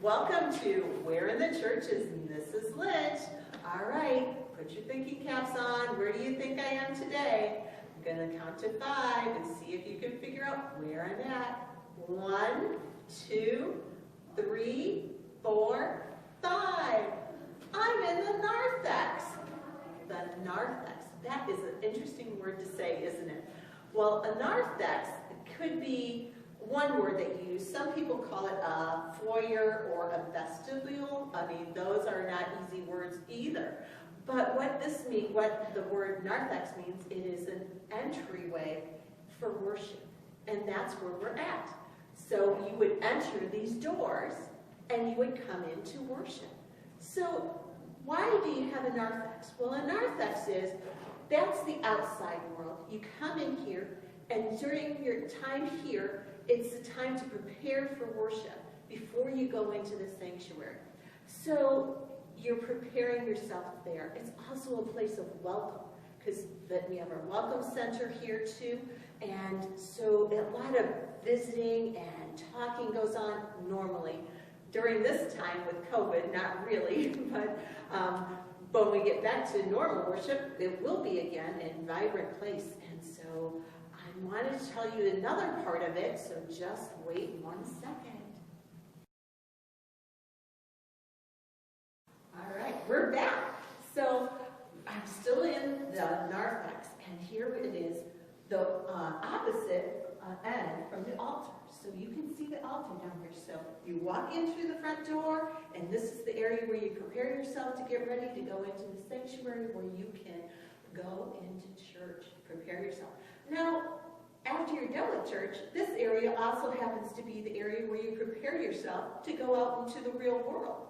Welcome to Where in the Church is Mrs. Lynch. All right, put your thinking caps on. Where do you think I am today? I'm going to count to 5 and see if you can figure out where I'm at. 1, 2, 3, 4, 5. I'm in the narthex. The narthex. That is an interesting word to say, isn't it? Well, a narthex could be one word that you use. Some people call it a foyer or a vestibule. I mean, those are not easy words either. But what the word narthex means, it is an entryway for worship. And that's where we're at. So you would enter these doors and you would come into worship. So why do you have a narthex? Well, a narthex that's the outside world. You come in here, and during your time here, it's the time to prepare for worship before you go into the sanctuary. So you're preparing yourself there. It's also a place of welcome, because we have our welcome center here too. And so a lot of visiting and talking goes on normally. During this time with COVID, not really, but when we get back to normal worship, it will be again a vibrant place. And so I wanted to tell you another part of it, so just wait 1 second. All right, we're back. So I'm still in the narthex, and here it is, the opposite end from the altar. So you can see the altar down here. So you walk in through the front door, and this is the area where you prepare yourself to get ready to go into the sanctuary where you can go into church, prepare yourself. Now, after you're done with church, this area also happens to be the area where you prepare yourself to go out into the real world.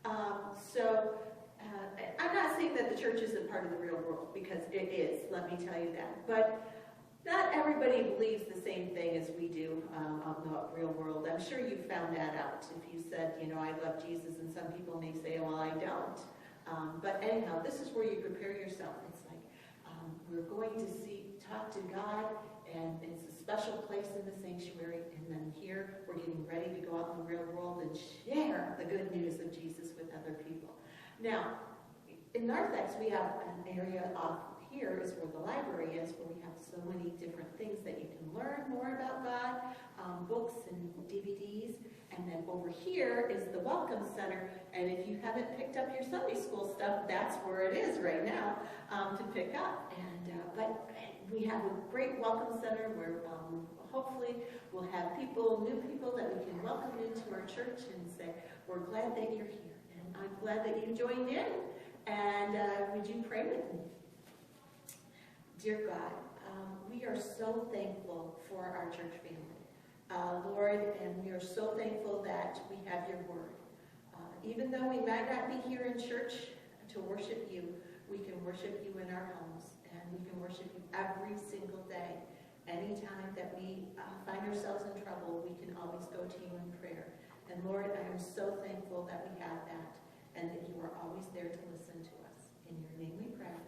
I'm not saying that the church isn't part of the real world, because it is, let me tell you that. But not everybody believes the same thing as we do out in the real world. I'm sure you found that out if you said, you know, I love Jesus, and some people may say, well, I don't. But anyhow, this is where you prepare yourself. It's like we're going to talk to God, and it's a special place in the sanctuary, and then here we're getting ready to go out in the real world and share the good news of Jesus with other people. Now, in narthex, we have an area off here is where the library is, where we have so many different things that you can learn more about God, books and DVDs. And then over here is the Welcome Center. And if you haven't picked up your Sunday school stuff, that's where it is right now to pick up. And but we have a great Welcome Center where hopefully we'll have new people that we can welcome into our church and say, we're glad that you're here. And I'm glad that you joined in. And would you pray with me? Dear God, we are so thankful for our church family, Lord, and we are so thankful that we have your word. Even though we might not be here in church to worship you, we can worship you in our homes, and we can worship you every single day. Anytime that we find ourselves in trouble, we can always go to you in prayer. And Lord, I am so thankful that we have that, and that you are always there to listen to us. In your name we pray.